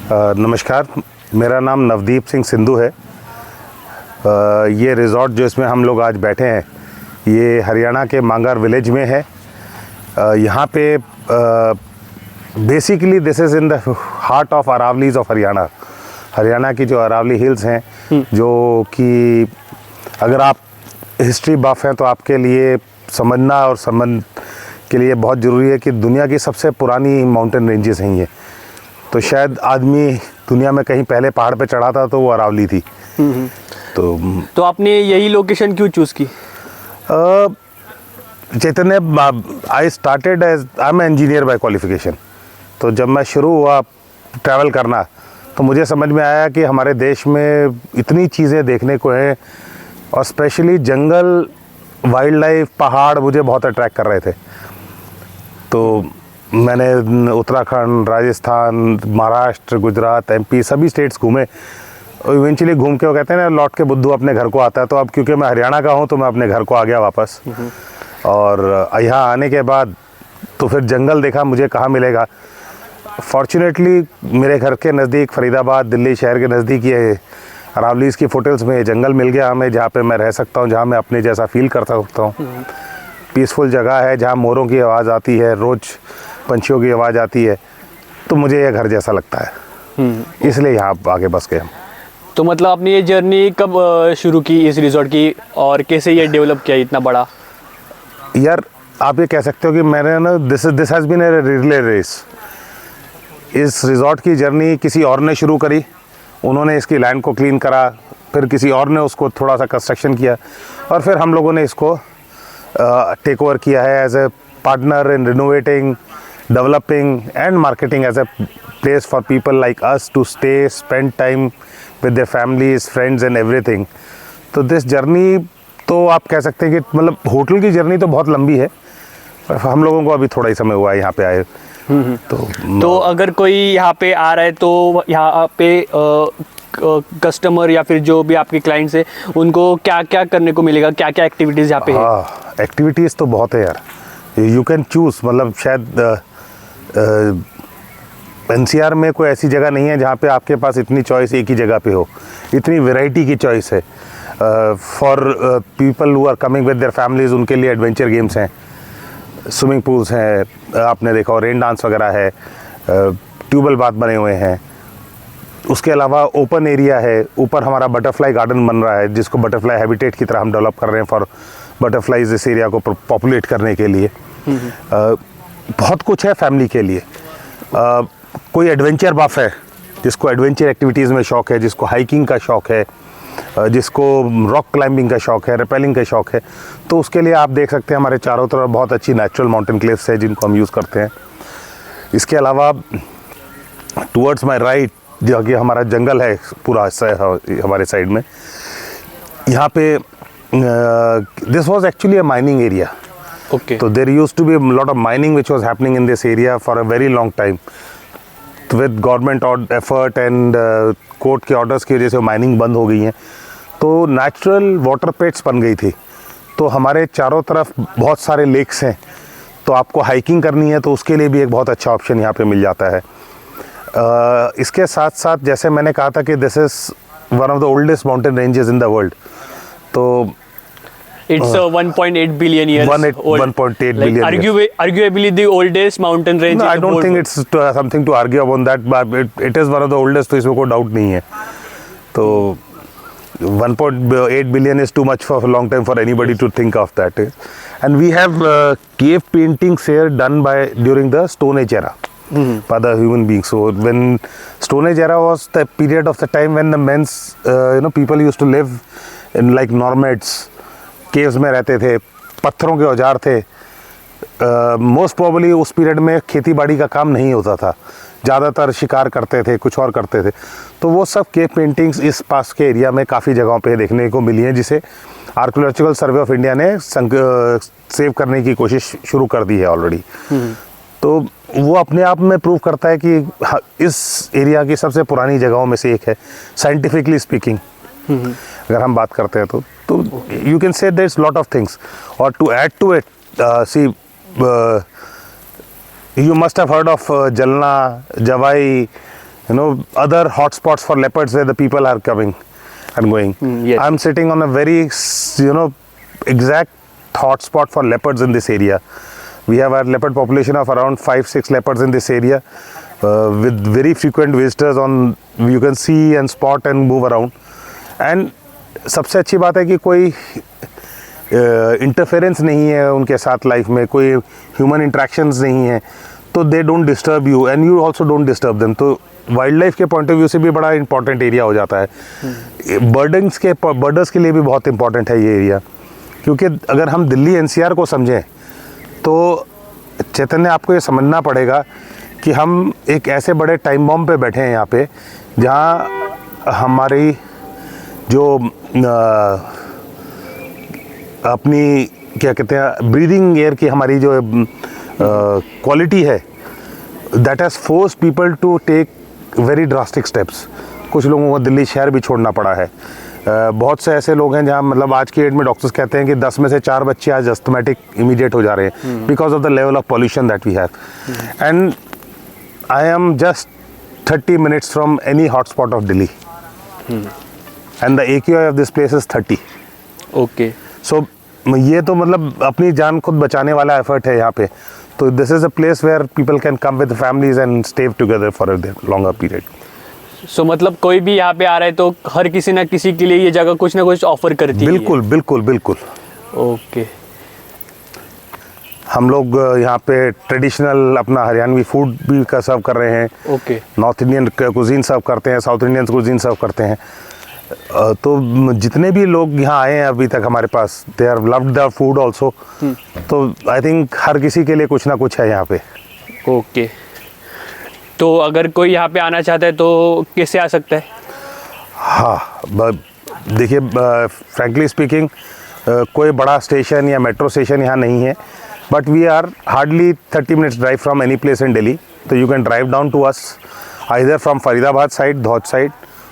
नमस्कार, मेरा नाम नवदीप सिंह सिंधु है। ये रिज़ॉर्ट जो इसमें हम लोग आज बैठे हैं, ये हरियाणा के मांगार विलेज में है। यहाँ पे basically this is in the heart of Aravallis of Haryana. Haryana की जो अरावली हिल्स हैं, जो कि अगर आप हिस्ट्री बफ हैं तो आपके लिए समझना और समझ के लिए बहुत ज़रूरी है कि दुनिया की सबसे पुरानी माउंटेन रेंजेस हैं ये। तो शायद आदमी दुनिया में कहीं पहले पहाड़ पे चढ़ा था तो वो अरावली थी। तो आपने यही लोकेशन क्यों चूज़ की? Chaitanya, I started as I am engineer by qualification. तो जब मैं शुरू हुआ ट्रैवल करना तो मुझे समझ में आया कि हमारे देश में इतनी चीज़ें देखने को हैं, और स्पेशली जंगल, वाइल्ड लाइफ, पहाड़ मुझे बहुत अट्रैक्ट कर रहे थे। तो मैंने उत्तराखंड, राजस्थान, महाराष्ट्र, गुजरात, एमपी सभी स्टेट्स घूमे। इवेंचुअली घूम के वो कहते हैं ना, लौट के बुद्धू अपने घर को आता है। तो अब क्योंकि मैं हरियाणा का हूँ तो मैं अपने घर को आ गया वापस। और यहाँ आने के बाद तो फिर जंगल देखा, मुझे कहाँ मिलेगा। फॉर्चुनेटली मेरे घर के नज़दीक फरीदाबाद, दिल्ली शहर के नज़दीक ये अरावलीज़ की फुटहिल्स में जंगल मिल गया हमें, जहाँ पे मैं रह सकता हूँ, जहाँ मैं अपने जैसा फील कर सकता हूँ। पीसफुल जगह है जहाँ मोरों की आवाज़ आती है, रोज़ पंछियों की आवाज़ आती है। तो मुझे यह घर जैसा लगता है, इसलिए यहाँ आगे बस गए हम। तो मतलब आपने ये जर्नी कब शुरू की इस रिजॉर्ट की, और कैसे ये डेवलप किया इतना बड़ा? यार, आप ये कह सकते हो कि मैंने ना this has been a relay race. इस रिज़ॉर्ट की जर्नी किसी और ने शुरू करी। उन्होंने इसकी लैंड को क्लीन करा, फिर किसी और ने उसको थोड़ा सा कंस्ट्रक्शन किया, और फिर हम लोगों ने इसको टेक ओवर किया है as a partner in renovating, developing and marketing as a place for people like us to stay, spend time with their families, friends and everything. तो दिस जर्नी, तो आप कह सकते हैं कि मतलब होटल की जर्नी तो बहुत लंबी है, पर हम लोगों को अभी थोड़ा ही समय हुआ है यहाँ पे आए। तो अगर कोई यहाँ पे आ रहा है तो यहाँ पे कस्टमर या फिर जो भी आपके क्लाइंट्स हैं, उनको क्या क्या करने को मिलेगा, क्या क्या एक्टिविटीज़ यहाँ पे है? हाँ, एक्टिविटीज़ तो बहुत है यार। यू कैन चूज़, मतलब शायद एनसीआर में कोई ऐसी जगह नहीं है जहाँ पे आपके पास इतनी चॉइस एक ही जगह पे हो। इतनी वैरायटी की चॉइस है। For people who are coming with their families, उनके लिए एडवेंचर गेम्स हैं, स्विमिंग पूल्स हैं, आपने देखा, और रेन डांस वगैरह है, ट्यूबवेल बाथ बने हुए हैं। उसके अलावा ओपन एरिया है, ऊपर हमारा बटरफ्लाई गार्डन बन रहा है, जिसको बटरफ्लाई हैबिटेट की तरह हम डेवलप कर रहे हैं फॉर बटरफ्लाइज, इस एरिया को पॉपुलेट करने के लिए। बहुत कुछ है फैमिली के लिए। कोई एडवेंचर बफ है जिसको एडवेंचर एक्टिविटीज़ में शौक़ है, जिसको हाइकिंग का शौक़ है, जिसको रॉक क्लाइंबिंग का शौक़ है, रेपेलिंग का शौक़ है, तो उसके लिए आप देख सकते हैं हमारे चारों तरफ बहुत अच्छी नेचुरल माउंटेन क्लिफ्स है जिनको हम यूज़ करते हैं। इसके अलावा टुवर्ड्स माय राइट, जो कि हमारा जंगल है पूरा हमारे साइड में, यहाँ पे this was actually a mining area. Okay. तो there used to be a lot of mining which was happening in this area for a very long time. With government effort and court के orders की वजह से mining बंद हो गई हैं, तो नेचुरल वाटर पेट्स बन गई थी। तो हमारे चारों तरफ बहुत सारे लेक्स हैं, तो आपको हाइकिंग करनी है तो उसके लिए भी एक बहुत अच्छा ऑप्शन यहाँ पे मिल जाता है। इसके साथ साथ जैसे मैंने कहा था कि this is one of the oldest mountain ranges in the world. तो It's 1.8 billion years old. 1.8 billion years. Arguably the oldest mountain range. No, I don't think it's something to argue upon that, but it is one of the oldest, तो इसमें कोई doubt नहीं है। तो 1.8 billion is too much for a long time for anybody to think of that. And we have cave paintings here done during the Stone Age era by the human beings. So when Stone Age era was the period of the time when the people used to live in like nomads. Caves में रहते थे, पत्थरों के औजार थे। Most probably उस period में खेती बाड़ी का काम नहीं होता था, ज़्यादातर शिकार करते थे, कुछ और करते थे। तो वो सब केव पेंटिंग्स इस पास के एरिया में काफ़ी जगहों पे देखने को मिली हैं, जिसे आर्कियोलॉजिकल सर्वे ऑफ इंडिया ने सेव करने की कोशिश शुरू कर दी है ऑलरेडी। तो वो अपने आप में प्रूव करता है कि इस एरिया की सबसे पुरानी जगहों में से एक है, साइंटिफिकली स्पीकिंग। अगर हम बात करते हैं तो you can say there is lot of things. और to add to it, see you must have heard of Jalna, Jawai, you know, other hotspots for leopards where the people are coming and going. yes. I'm sitting on a very, you know, exact hotspot for leopards in this area. We have a leopard population of around 5-6 leopards in this area, with very frequent visitors on. You can see and spot and move around. And सबसे अच्छी बात है कि कोई interference नहीं है उनके साथ लाइफ में, कोई ह्यूमन इंट्रैक्शंस नहीं है, तो they don't disturb you and you also don't disturb them. तो वाइल्ड लाइफ के पॉइंट ऑफ व्यू से भी बड़ा इंपॉर्टेंट एरिया हो जाता है। बर्डर्स के लिए भी बहुत इंपॉर्टेंट है ये एरिया, क्योंकि अगर हम दिल्ली एनसीआर को समझें तो चैतन्य आपको ये समझना पड़ेगा कि हम एक ऐसे बड़े टाइम बॉम्ब पे बैठे हैं यहाँ पे, जहाँ हमारी जो अपनी क्या कहते हैं ब्रीदिंग एयर की हमारी जो क्वालिटी है, that has force people to take very drastic steps. कुछ लोगों को दिल्ली शहर भी छोड़ना पड़ा है। बहुत से ऐसे लोग हैं जहाँ मतलब आज की डेट में डॉक्टर्स कहते हैं कि 10 में से 4 बच्चे आज अस्थमेटिक इमीडिएट हो जा रहे हैं because of the level of pollution that we have. And I am just 30 minutes from any hotspot of Delhi and the AQI of this place is 30। Okay, so ये तो मतलब अपनी जान खुद बचाने वाला एफर्ट है यहाँ पे। तो this is a place where people can come with families and stay together for a longer period. So मतलब कोई भी यहाँ पे आ रहा है तो हर किसी ना किसी के लिए ये जगह कुछ ना कुछ ऑफर करती है। बिल्कुल बिल्कुल बिल्कुल। ओके, हम लोग यहाँ पे ट्रेडिशनल अपना हरियाणवी फूड भी का सर्व कर रहे हैं। ओके, नॉर्थ इंडियन कुजीन सर्व करते हैं, साउथ इंडियन कुजीन सर्व करते हैं। तो जितने भी लोग यहाँ आए हैं अभी तक हमारे पास, they are loved the food also. तो आई थिंक हर किसी के लिए कुछ ना कुछ है यहाँ पे। ओके, तो अगर कोई यहाँ पे आना चाहता है तो कैसे आ सकता है? हाँ, देखिए फ्रैंकली स्पीकिंग कोई बड़ा स्टेशन या मेट्रो स्टेशन यहाँ नहीं है, but we are hardly 30 minutes drive from any place in Delhi. तो you can drive down to us either from Faridabad side, Dhauj side,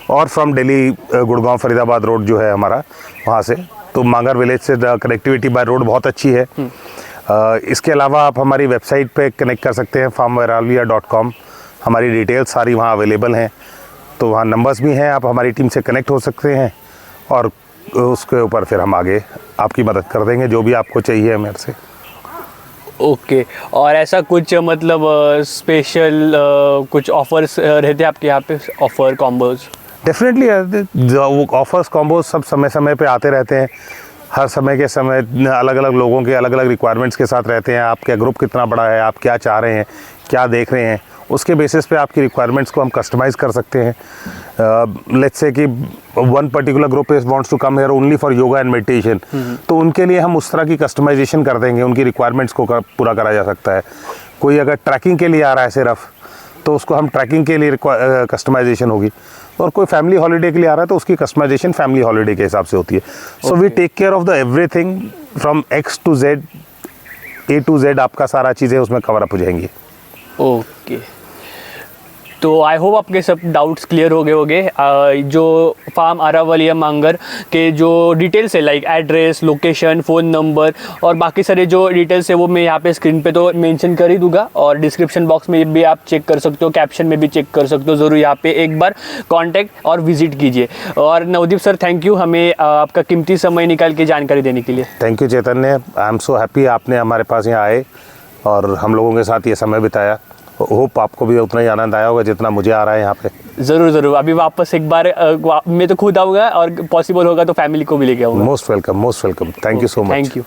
और फ्रॉम दिल्ली गुड़गांव फरीदाबाद रोड जो है हमारा, वहाँ से। तो मांगर विलेज से कनेक्टिविटी बाय रोड बहुत अच्छी है। इसके अलावा आप हमारी वेबसाइट पे कनेक्ट कर सकते हैं farmvairalvia.com। हमारी डिटेल्स सारी वहाँ अवेलेबल हैं, तो वहाँ नंबर्स भी हैं, आप हमारी टीम से कनेक्ट हो सकते हैं और उसके ऊपर फिर हम आगे आपकी मदद कर देंगे जो भी आपको चाहिए मेरे से। ओके, और ऐसा कुछ मतलब स्पेशल कुछ ऑफर्स रहते हैं आपके यहाँ पे, offer combos? Definitely offers combos सब समय समय पे आते रहते हैं। हर समय के समय अलग अलग लोगों के अलग अलग रिक्वायरमेंट्स के साथ रहते हैं। आपका ग्रुप कितना बड़ा है, आप क्या चाह रहे हैं, क्या देख रहे हैं, उसके बेसिस पे आपकी रिक्वायरमेंट्स को हम कस्टमाइज़ कर सकते हैं। लेट्स से कि one particular group wants to come here only for yoga and meditation, तो उनके लिए हम उस तरह की कस्टमाइजेशन कर देंगे, उनकी रिक्वायरमेंट्स को पूरा करा जा सकता है। कोई अगर ट्रैकिंग के लिए आ रहा है सिर्फ, तो उसको हम ट्रैकिंग के लिए कस्टमाइजेशन होगी, और कोई फैमिली हॉलीडे के लिए आ रहा है तो उसकी कस्टमाइजेशन फैमिली हॉलीडे के हिसाब से होती है। So we take care of the everything from X to Z, A to Z, आपका सारा चीज़ें उसमें कवर अप हो जाएंगी। ओके, तो आई होप आपके सब डाउट्स क्लियर हो गए होंगे। जो फार्म अरावलिया मांगर के जो डिटेल्स है, like address, location, phone number और बाकी सारे जो डिटेल्स है वो मैं यहाँ पे स्क्रीन पे तो मेंशन कर ही दूंगा, और डिस्क्रिप्शन बॉक्स में भी आप चेक कर सकते हो, कैप्शन में भी चेक कर सकते हो। ज़रूर यहाँ पे एक बार कांटेक्ट और विजिट कीजिए। और नवदीप सर, थैंक यू हमें आपका कीमती समय निकाल के जानकारी देने के लिए। Thank you Chaitanya, I am so happy आपने हमारे पास यहाँ आए और हम लोगों के साथ ये समय बिताया। होप आपको भी उतना ही आनंद आया होगा जितना मुझे आ रहा है यहाँ पे। ज़रूर ज़रूर, अभी वापस एक बार मैं तो खुद आऊँगा और पॉसिबल होगा तो फैमिली को भी लेके आऊँगा। Most welcome, most welcome. Thank you so much. Thank you.